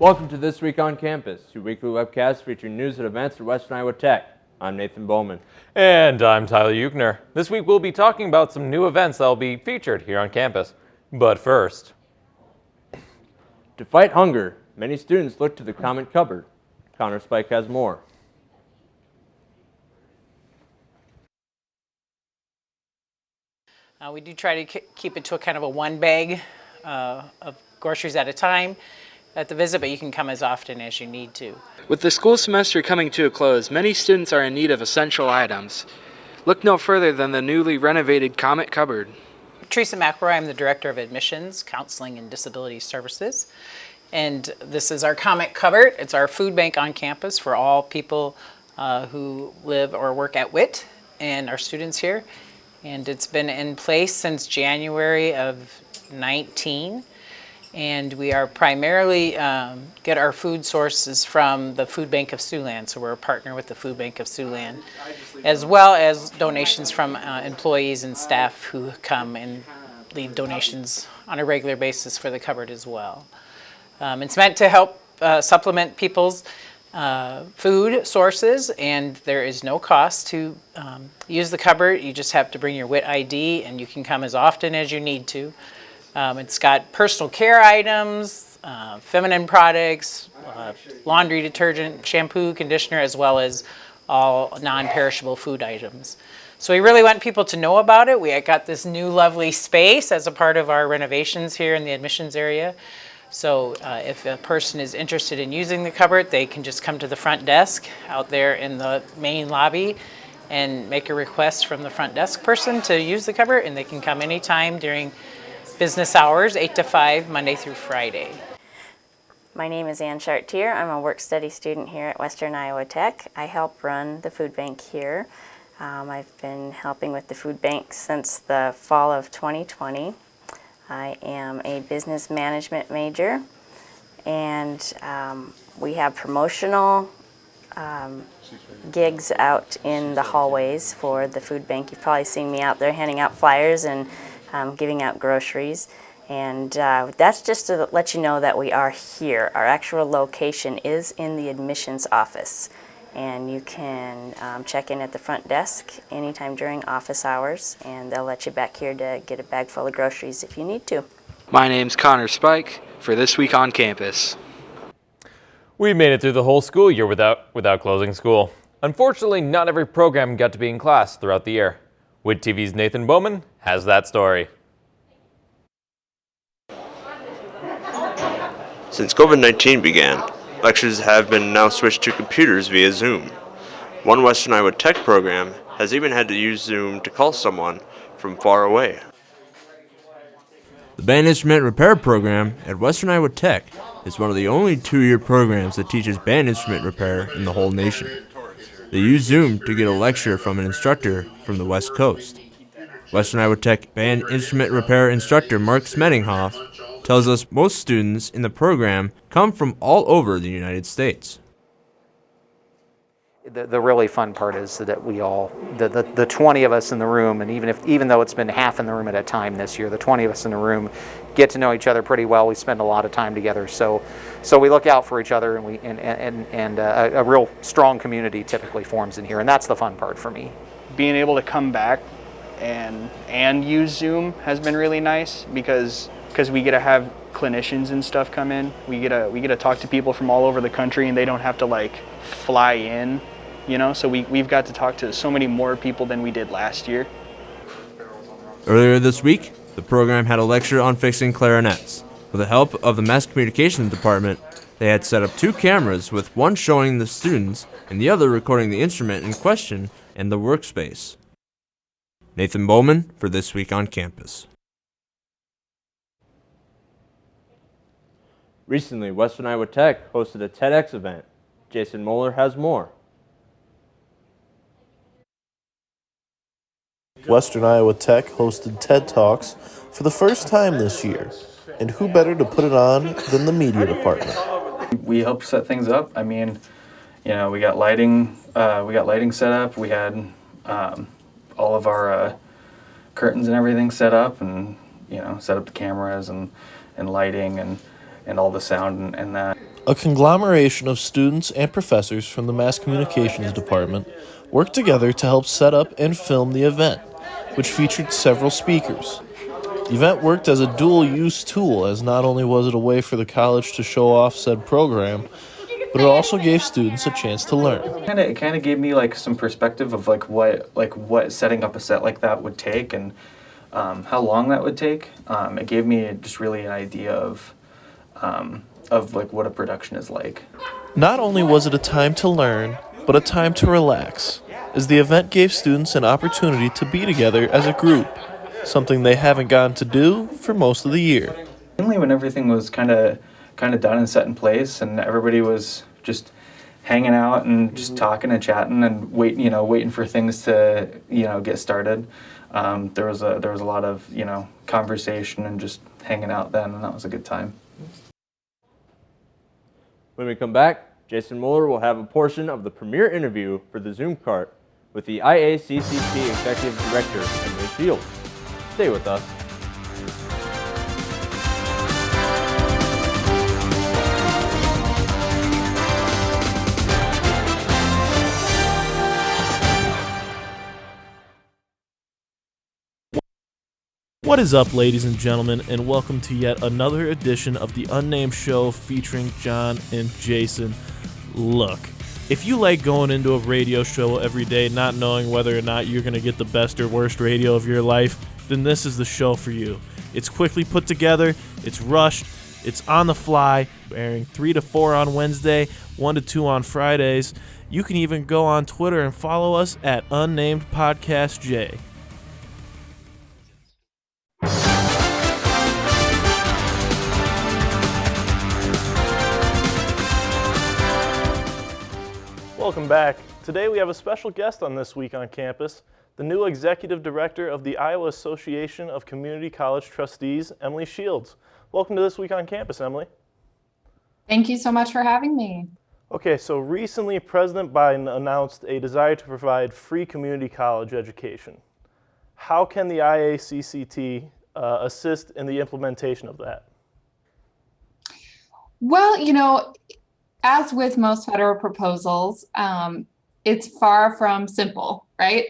Welcome to This Week on Campus, your weekly webcast featuring news and events at Western Iowa Tech. I'm Nathan Bowman. And I'm Tyler Euchner. This week we'll be talking about some new events that will be featured here on campus. But first, to fight hunger, many students look to the common cupboard. Connor Spike has more. We do try to keep it to a kind of a one bag of groceries at a time at the visit, but you can come as often as you need to. With the school semester coming to a close, many students are in need of essential items. Look no further than the newly renovated Comet Cupboard. Teresa McElroy, I'm the Director of Admissions, Counseling, and Disability Services. And this is our Comet Cupboard. It's our food bank on campus for all people who live or work at WIT and our students here. And it's been in place since January of 19. And we are primarily get our food sources from the Food Bank of Siouxland. So we're a partner with the Food Bank of Siouxland, as well as donations from employees and staff who come and leave donations on a regular basis for the cupboard as well. It's meant to help supplement people's food sources, and there is no cost to use the cupboard. You just have to bring your WIT ID, and you can come as often as you need to. It's got personal care items, feminine products, laundry detergent, shampoo, conditioner, as well as all non-perishable food items. So we really want people to know about it. We got this new lovely space as a part of our renovations here in the admissions area. So if a person is interested in using the cupboard, they can just come to the front desk out there in the main lobby and make a request from the front desk person to use the cupboard, and they can come anytime during business hours, 8 to 5, Monday through Friday. My name is Ann Chartier. I'm a work-study student here at Western Iowa Tech. I help run the food bank here. I've been helping with the food bank since the fall of 2020. I am a business management major, and we have promotional gigs out in the hallways for the food bank. You've probably seen me out there handing out flyers and giving out groceries, and that's just to let you know that we are here. Our actual location is in the admissions office, and you can check in at the front desk anytime during office hours, and they'll let you back here to get a bag full of groceries if you need to. My name's Connor Spike for This Week on Campus. we made it through the whole school year without closing school. Unfortunately, not every program got to be in class throughout the year. WIT TV's Nathan Bowman has that story. Since COVID-19 began, lectures have been now switched to computers via Zoom. One Western Iowa Tech program has even had to use Zoom to call someone from far away. The Band Instrument Repair Program at Western Iowa Tech is one of the only two-year programs that teaches band instrument repair in the whole nation. They use Zoom to get a lecture from an instructor from the West Coast. Western Iowa Tech Band Instrument Repair instructor Mark Smedinghoff tells us most students in the program come from all over the United States. The really fun part is that we all, the 20 of us in the room, and even though it's been half in the room at a time this year, the 20 of us in the room get to know each other pretty well. We spend a lot of time together, so we look out for each other, and a real strong community typically forms in here, and that's the fun part for me. Being able to come back and use Zoom has been really nice because we get to have clinicians and stuff come in. We get to talk to people from all over the country, and they don't have to like fly in, you know. So we've got to talk to so many more people than we did last year. Earlier this week, the program had a lecture on fixing clarinets. With the help of the Mass Communications Department, they had set up 2 cameras, with one showing the students and the other recording the instrument in question and the workspace. Nathan Bowman for This Week on Campus. Recently, Western Iowa Tech hosted a TEDx event. Jason Moeller has more. Western Iowa Tech hosted TED Talks for the first time this year, and who better to put it on than the media department? We helped set things up. I mean, you know, we got lighting set up. We had all of our curtains and everything set up, and set up the cameras and lighting and all the sound and that. A conglomeration of students and professors from the Mass Communications Department worked together to help set up and film the event, which featured several speakers. The event worked as a dual-use tool, as not only was it a way for the college to show off said program, but it also gave students a chance to learn. It kind of gave me like some perspective of what setting up a set like that would take, and how long that would take. It gave me just really an idea of like what a production is like. Not only was it a time to learn, but a time to relax, as the event gave students an opportunity to be together as a group, something they haven't gotten to do for most of the year. Mainly when everything was kind of done and set in place, and everybody was just hanging out and just talking and chatting and waiting for things to get started. There was a lot of conversation and just hanging out then, and that was a good time. When we come back, Jason Mueller will have a portion of the premiere interview for the Zoom Cart with the IACCT Executive Director, Emily Shields. Stay with us. What is up, ladies and gentlemen, and welcome to yet another edition of the Unnamed Show featuring John and Jason. Look, if you like going into a radio show every day not knowing whether or not you're going to get the best or worst radio of your life, then this is the show for you. It's quickly put together, it's rushed, it's on the fly, airing 3 to 4 on Wednesday, 1 to 2 on Fridays. You can even go on Twitter and follow us at Unnamed Podcast J. Welcome back. Today we have a special guest on This Week on Campus, the new Executive Director of the Iowa Association of Community College Trustees, Emily Shields. Welcome to This Week on Campus, Emily. Thank you so much for having me. Okay, so recently President Biden announced a desire to provide free community college education. How can the IACCT assist in the implementation of that? Well, as with most federal proposals, it's far from simple, right?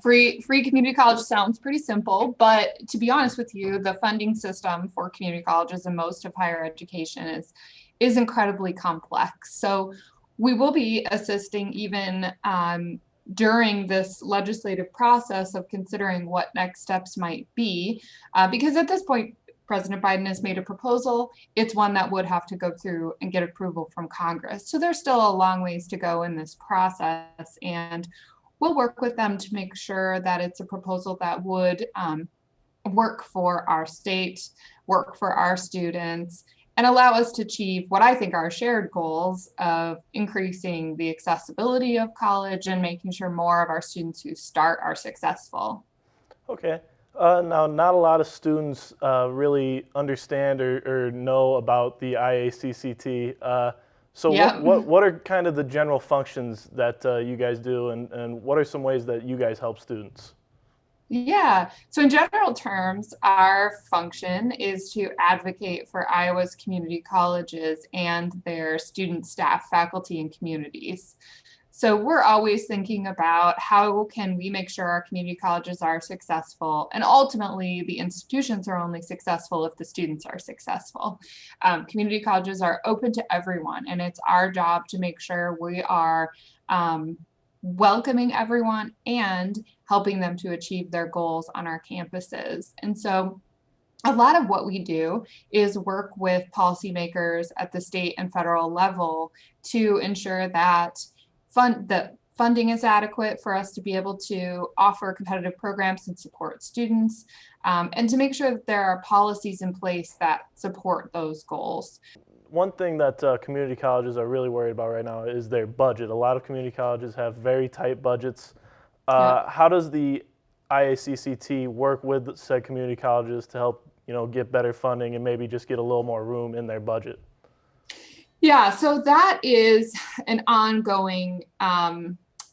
Free community college sounds pretty simple, but to be honest with you, the funding system for community colleges and most of higher education is incredibly complex. So we will be assisting even during this legislative process of considering what next steps might be, because at this point, President Biden has made a proposal. It's one that would have to go through and get approval from Congress. So there's still a long ways to go in this process, and we'll work with them to make sure that it's a proposal that would work for our state, work for our students, and allow us to achieve what I think are shared goals of increasing the accessibility of college and making sure more of our students who start are successful. Okay. Now, not a lot of students really understand or know about the IACCT. So Yep. what are kind of the general functions that you guys do, and what are some ways that you guys help students? Yeah, so in general terms, our function is to advocate for Iowa's community colleges and their student, staff, faculty, and communities. So we're always thinking about how can we make sure our community colleges are successful, and ultimately the institutions are only successful if the students are successful. Community colleges are open to everyone, and it's our job to make sure we are welcoming everyone and helping them to achieve their goals on our campuses. And so a lot of what we do is work with policymakers at the state and federal level to ensure that funding is adequate for us to be able to offer competitive programs and support students, and to make sure that there are policies in place that support those goals. One thing that community colleges are really worried about right now is their budget. A lot of community colleges have very tight budgets. How does the IACCT work with said community colleges to help, get better funding and maybe just get a little more room in their budget? Yeah, so that is an ongoing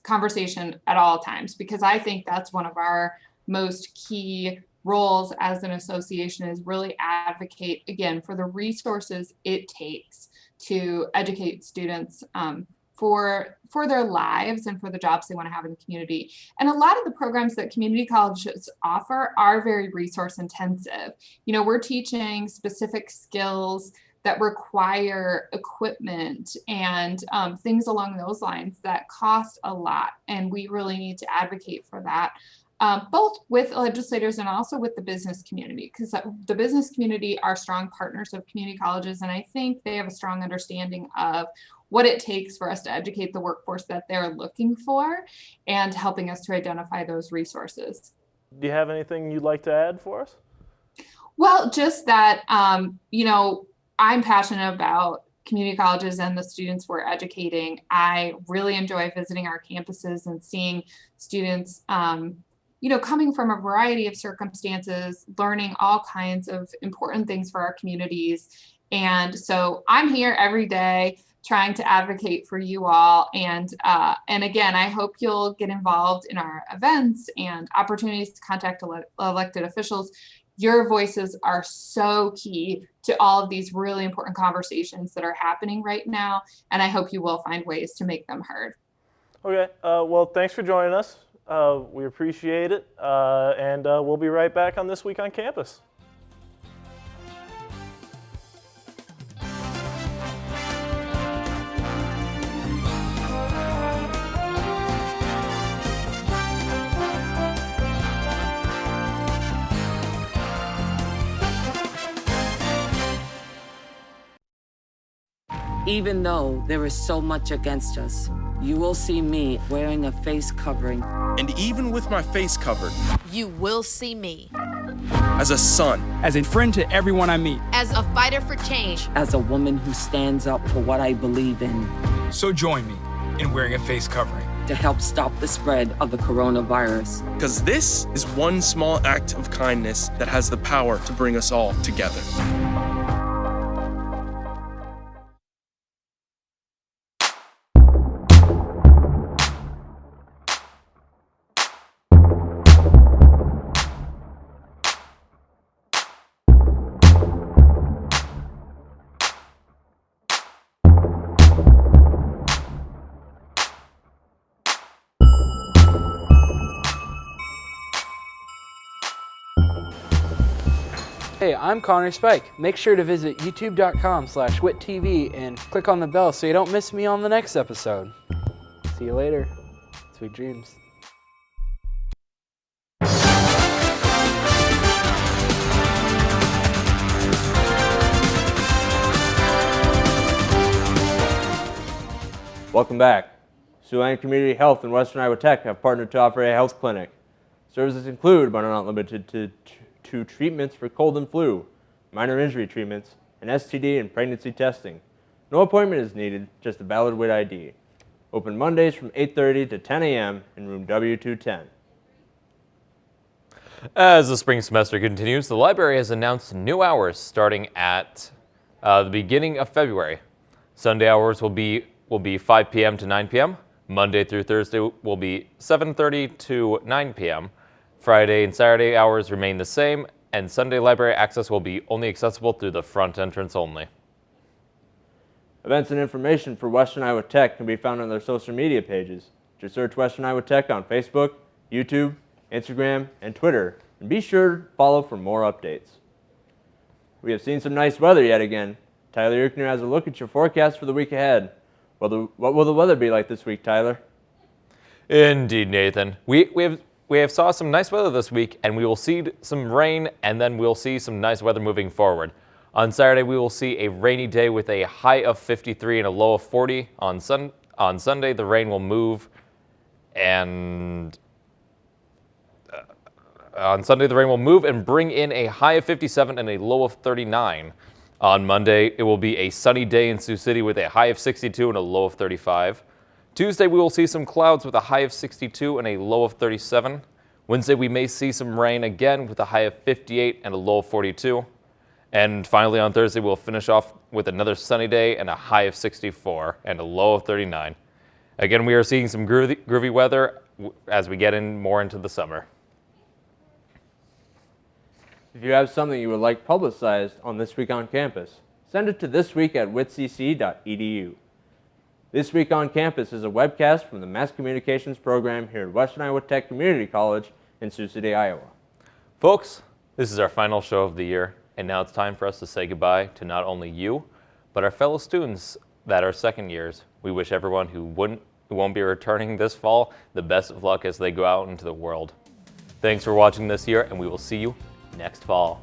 conversation at all times, because I think that's one of our most key roles as an association is really advocate, again, for the resources it takes to educate students for their lives and for the jobs they want to have in the community. And a lot of the programs that community colleges offer are very resource intensive. You know, we're teaching specific skills that require equipment and things along those lines that cost a lot. And we really need to advocate for that, both with legislators and also with the business community, because the business community are strong partners of community colleges. And I think they have a strong understanding of what it takes for us to educate the workforce that they're looking for and helping us to identify those resources. Do you have anything you'd like to add for us? Well, just that, you know, I'm passionate about community colleges and the students we're educating. I really enjoy visiting our campuses and seeing students, you know, coming from a variety of circumstances, learning all kinds of important things for our communities. And so I'm here every day trying to advocate for you all. And again, I hope you'll get involved in our events and opportunities to contact elected officials. Your voices are so key to all of these really important conversations that are happening right now. And I hope you will find ways to make them heard. Okay, well, thanks for joining us. We appreciate it. And we'll be right back on This Week on Campus. Even though there is so much against us, you will see me wearing a face covering. And even with my face covered, you will see me as a son, as a friend to everyone I meet, as a fighter for change, as a woman who stands up for what I believe in. So join me in wearing a face covering to help stop the spread of the coronavirus. Because this is one small act of kindness that has the power to bring us all together. Hey, I'm Connor Spike. Make sure to visit youtube.com/WITTV and click on the bell so you don't miss me on the next episode. See you later. Sweet dreams. Welcome back. Siouxland Community Health and Western Iowa Tech have partnered to offer a health clinic. Services include, but are not limited to treatments for cold and flu, minor injury treatments, and STD and pregnancy testing. No appointment is needed, just a valid WIT ID. Open Mondays from 8:30 to 10 a.m. in room W210. As the spring semester continues, the library has announced new hours starting at the beginning of February. Sunday hours will be 5 p.m. to 9 p.m. Monday through Thursday will be 7:30 to 9 p.m. Friday and Saturday hours remain the same, and Sunday library access will be only accessible through the front entrance only. Events and information for Western Iowa Tech can be found on their social media pages. Just search Western Iowa Tech on Facebook, YouTube, Instagram, and Twitter, and be sure to follow for more updates. We have seen some nice weather yet again. Tyler Euchner has a look at your forecast for the week ahead. What will the weather be like this week, Tyler? Indeed, Nathan. We have saw some nice weather this week, and we will see some rain, and then we'll see some nice weather moving forward. On Saturday, we will see a rainy day with a high of 53 and a low of 40. On Sunday, the rain will move, and bring in a high of 57 and a low of 39. On Monday, it will be a sunny day in Sioux City with a high of 62 and a low of 35. Tuesday, we will see some clouds with a high of 62 and a low of 37. Wednesday, we may see some rain again with a high of 58 and a low of 42. And finally, on Thursday, we'll finish off with another sunny day and a high of 64 and a low of 39. Again, we are seeing some groovy weather as we get more into the summer. If you have something you would like publicized on This Week on Campus, send it to thisweek@whitcc.edu. This Week on Campus is a webcast from the Mass Communications program here at Western Iowa Tech Community College in Sioux City, Iowa. Folks, this is our final show of the year, and now it's time for us to say goodbye to not only you, but our fellow students that are second years. We wish everyone who won't be returning this fall the best of luck as they go out into the world. Thanks for watching this year, and we will see you next fall.